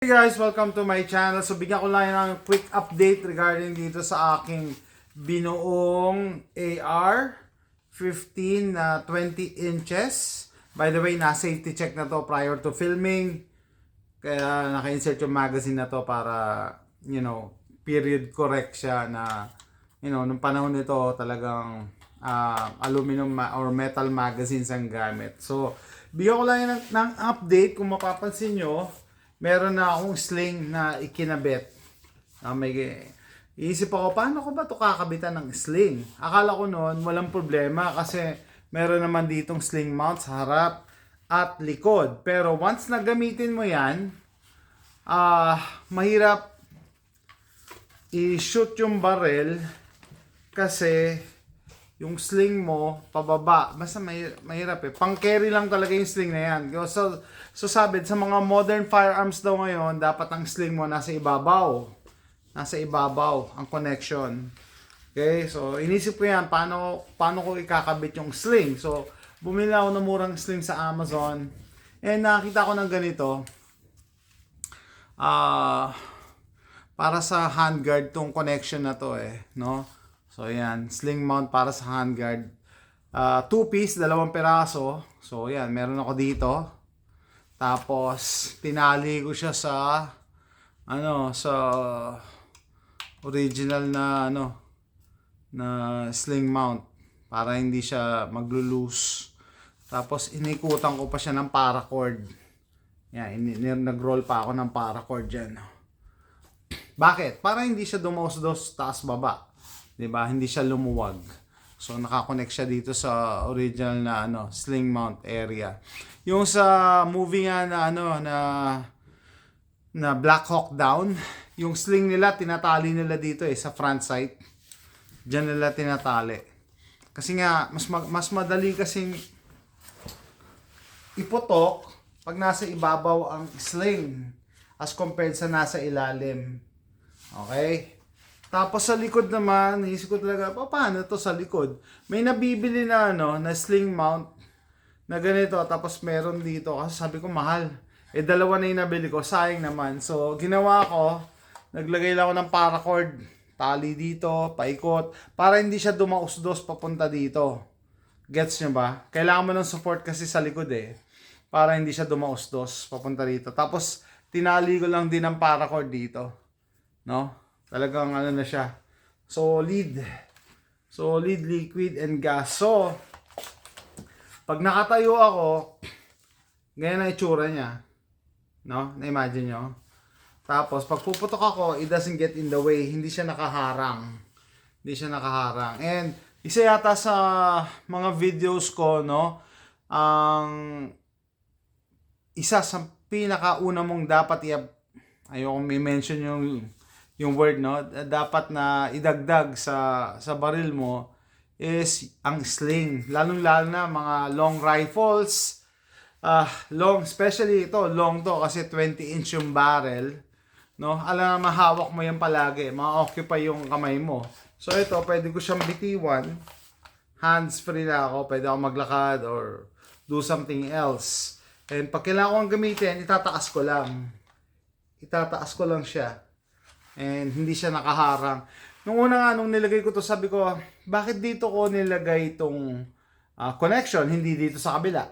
Hey guys, welcome to my channel. So bigyan ko lang ng quick update regarding dito sa aking binuong AR-15 na 20 inches. By the way, na-safety check na to prior to filming. Kaya naka-insert yung magazine na to para, period correct siya na, nung panahon nito talagang aluminum or metal magazines ang gamit. So, bigyan ko lang ng update. Kung mapapansin nyo, meron na akong sling na ikinabit. Iisip ako, paano ko ba ito kakabitan ng sling? Akala ko noon, walang problema kasi meron naman ditong sling mount sa harap at likod. Pero once na gamitin mo yan, mahirap i-shoot yung barrel kasi yung sling mo pababa. Basta mahirap eh. Pang carry lang talaga yung sling na yan. So sabi, sa mga modern firearms daw ngayon, dapat ang sling mo nasa ibabaw. Nasa ibabaw ang connection. Okay, so inisip ko yan, paano ko ikakabit yung sling. So bumili ako ng murang sling sa Amazon. And nakita ko ng ganito. Para sa handguard tong connection na to no? So yan, sling mount para sa handguard. 2-piece, 2 piraso. So yan, meron ako dito. Tapos tinali ko siya sa sa original na na sling mount para hindi siya maglo-loose. Tapos inikutan ko pa siya ng paracord. Yan, nag-roll pa ako ng paracord diyan. Bakit? Para hindi siya dumaos-dos taas baba. 'Di ba? Hindi siya lumuwag. So naka-connect siya dito sa original na sling mount area. Yung sa movie nga na Black Hawk Down, yung sling nila tinatali nila dito sa front sight. Diyan nila tinatali. Kasi nga mas madali kasing iputok pag nasa ibabaw ang sling as compared sa nasa ilalim. Okay? Tapos sa likod naman, naisip ko talaga, paano to sa likod? May nabibili na na sling mount na ganito, tapos meron dito. Kasi sabi ko, mahal. Dalawa na yung nabili ko, sayang naman. So, ginawa ko, naglagay lang ako ng paracord, tali dito, paikot, para hindi siya dumausdos papunta dito. Gets nyo ba? Kailangan mo ng support kasi sa likod para hindi siya dumausdos papunta dito. Tapos, tinali ko lang din ng paracord dito. No? Talagang na siya. Solid, liquid and gas. So, pag nakatayo ako, ganyan ang itsura niya. No? Na-imagine nyo? Tapos, pag puputok ako, it doesn't get in the way. Hindi siya nakaharang. And, isa yata sa mga videos ko, ang isa sa pinakauna mong dapat ayoko may mention yung word, dapat na idagdag sa baril mo is ang sling. Lalong-lalo na mga long rifles, long, especially ito, long to kasi 20-inch yung barrel, Alam na mahawak mo yan palagi, ma-occupy yung kamay mo. So ito, pwede ko siyang bitiwan, hands free na ako, pwede ako maglakad or do something else. And pag kailangan kong gamitin, itataas ko lang siya. And hindi siya nakaharang. Nung nilagay ko to, sabi ko, bakit dito ko nilagay itong connection, hindi dito sa kabila?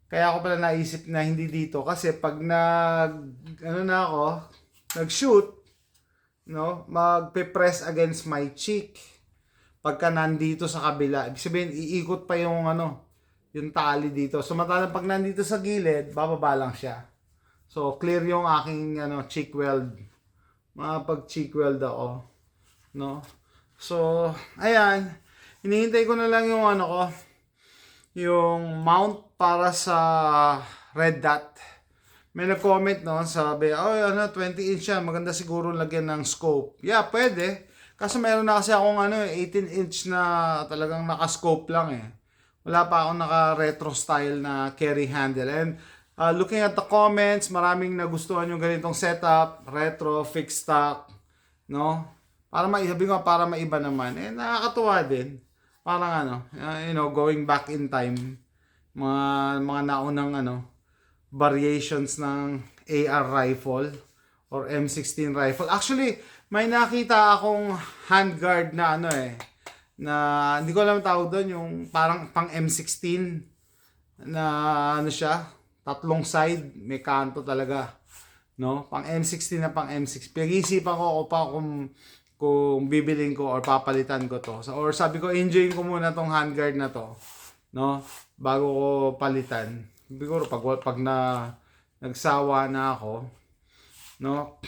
Kaya ako pala naisip na hindi dito kasi pag nag-shoot, magpe-press against my cheek. Pagka nandito sa kabila, ibig sabihin iikot pa yung yung tali dito. So matalang pag nandito sa gilid, bababa lang siya. So clear yung aking cheek weld. Pag-cheek weld ako, So, ayan, hinihintay ko na lang yung yung mount para sa red dot. May nag-comment sabi, 20 inch yan, maganda siguro lagyan ng scope. Yeah, pwede. Kasi meron na kasi akong 18 inch na talagang naka-scope lang Wala pa akong naka-retro style na carry handle. And looking at the comments, maraming nagustuhan yung ganitong setup, retro, fixed stock, Para para maiba naman. Nakakatuwa din. Parang going back in time. Mga naunang variations ng AR rifle or M16 rifle. Actually, may nakita akong handguard na ano na hindi ko alam tawag doon, yung parang pang M16 na ano siya, tatlong side, may kanto talaga, no? Pang M16 na pang M6. Pinag-iisipan ko pa kung bibilin ko or papalitan ko to. So, or sabi ko, enjoyin ko muna tong handguard na to, no? Bago ko palitan. Siguro pag nagsawa na ako, no?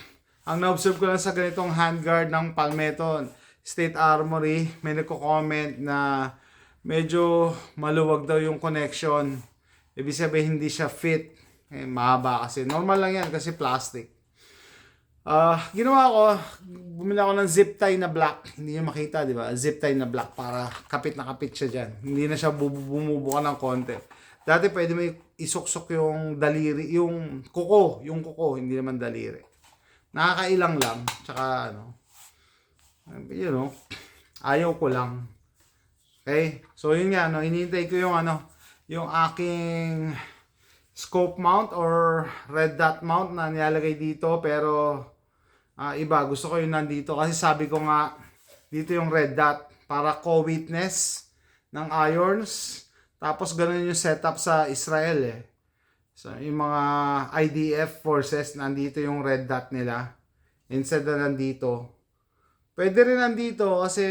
Ang na-observe ko lang sa ganitong handguard ng Palmetto State Armory, may nagko-comment na medyo maluwag daw yung connection. Ibig sabihin hindi siya fit. Mahaba kasi. Normal lang yan kasi plastic. Ginawa ko, bumili ako ng zip tie na black. Hindi nyo makita, di ba? Zip tie na black para kapit na kapit siya dyan. Hindi na siya bumubuka ng konti. Dati pwede mo isuksok yung daliri, yung kuko, hindi naman daliri. Nakakailang lang, tsaka ayaw ko lang. Okay? So yun nga, hinihintay ko yung aking scope mount or red dot mount na nilalagay dito, pero iba, gusto ko yung nandito kasi sabi ko nga, dito yung red dot para co-witness ng irons. Tapos ganun yung setup sa Israel So yung mga IDF forces, nandito yung red dot nila instead na nandito. Pwede rin nandito kasi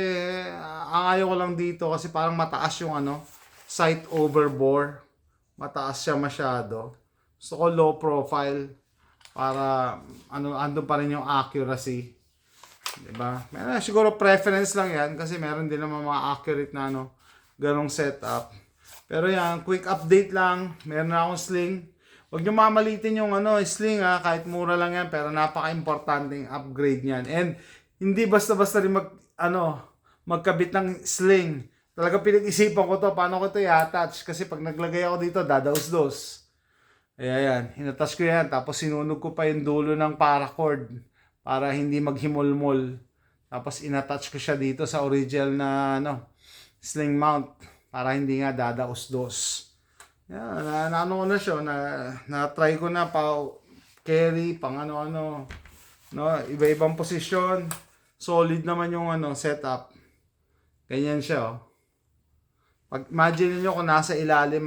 ang ayaw ko lang dito kasi parang mataas yung sight over bore. Mataas siya masyado. Gusto ko low profile para andun pa rin yung accuracy. Diba? Siguro preference lang yan kasi meron din naman mga accurate na ganong setup. Pero yan, quick update lang. Meron na akong sling. Huwag nyo mamalitin yung sling kahit mura lang yan, pero napaka-importanting upgrade niyan. And hindi basta-basta rin magkabit ng sling. Talaga pinag-isipan ko to, paano ko to i-attach kasi pag naglagay ako dito, dadaos-dos. Ayan, inattach ko yan, tapos sinunog ko pa yung dulo ng paracord para hindi maghimol-mol. Tapos inattach ko siya dito sa original na sling mount para hindi nga dadaos-dos. Yan, ko na siya, na-try ko na carry, pang iba-ibang posisyon. Solid naman yung setup. Ganyan siya, Pag imagine niyo kung nasa ilalim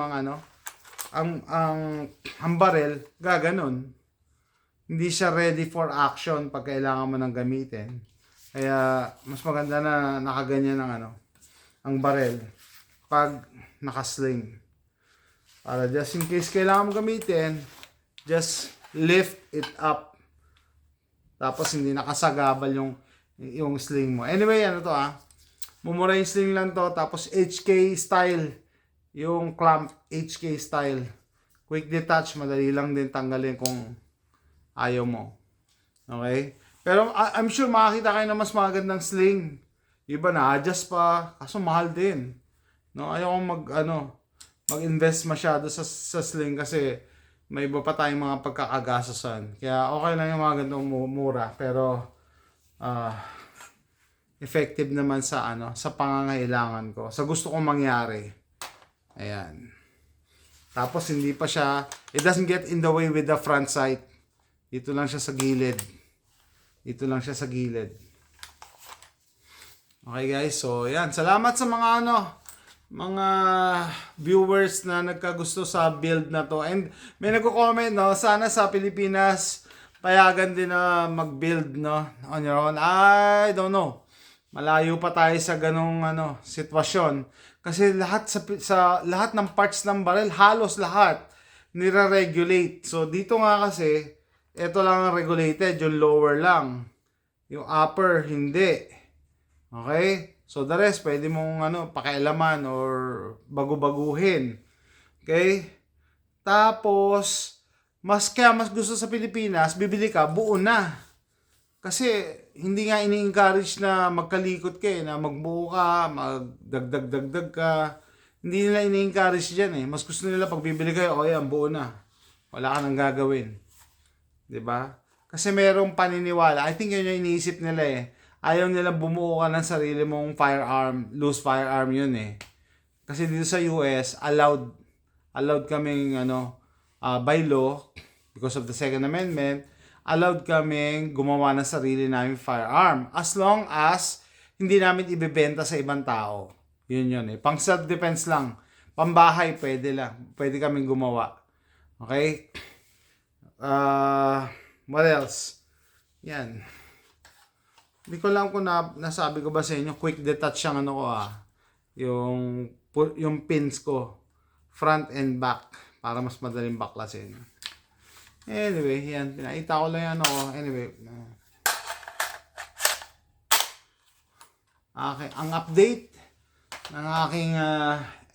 ang barrel, gaganon. Hindi siya ready for action pag kailangan mo nang gamitin. Kaya mas maganda na nakaganyan ang barrel pag nakasling. Para just in case kailangan mo gamitin, just lift it up. Tapos hindi nakasagabal yung sling mo. Anyway, mumura yung sling lang to. Tapos HK style. Yung clamp HK style. Quick detach. Madali lang din tanggalin kung ayaw mo. Okay? Pero I'm sure makakita kayo na mas magandang sling. Iba na, adjust pa. Kaso mahal din. Ayaw kong mag-invest masyado sa sling kasi may iba pa tayong mga pagkakagasasan. Kaya okay lang yung mga ganitong mura. Pero effective naman sa pangangailangan ko. Sa gusto kong mangyari. Ayan. Tapos hindi pa siya, it doesn't get in the way with the front sight. Dito lang siya sa gilid. Dito lang siya sa gilid. Okay guys, so yan. Salamat sa mga viewers na nagkagusto sa build na to. And may nagko-comment, sana sa Pilipinas payagan din na mag-build on your own. I don't know. Malayo pa tayo sa ganong sitwasyon. Kasi lahat sa lahat ng parts ng barrel, halos lahat nire-regulate. So dito nga kasi ito lang ang regulated, yung lower lang. Yung upper hindi. Okay? So the rest, pwede mong pakialaman or bagu-baguhin. Okay? Tapos, mas gusto sa Pilipinas, bibili ka, buo na. Kasi, hindi nga ini-encourage na magkalikot ka na magbuo ka, magdagdag-dagdag ka. Hindi nila ini-encourage dyan Mas gusto nila pag bibili kayo, yan, buo na. Wala ka nang gagawin. 'Di ba? Kasi merong paniniwala. I think yun yung iniisip nila Ayaw nila bumuo ka ng sarili mong firearm, loose firearm yun Kasi dito sa US, allowed kaming by law, because of the Second Amendment, allowed kaming gumawa ng sarili namin firearm as long as hindi namin ibebenta sa ibang tao. Yun eh. Pang self-defense lang. Pambahay, pwede lang. Pwede kaming gumawa. Okay? What else? Yan. Hindi ko lang kung nasabi ko ba sa inyo, quick detach yung ano ko yung pins ko. Front and back. Para mas madaling baklasin. Anyway, yan. Pinaita ko lang yan ako. Anyway. Okay. Ang update ng aking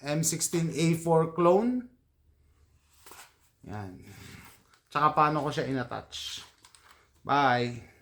M16A4 clone. Yan. Tsaka paano ko siya in-attach. Bye.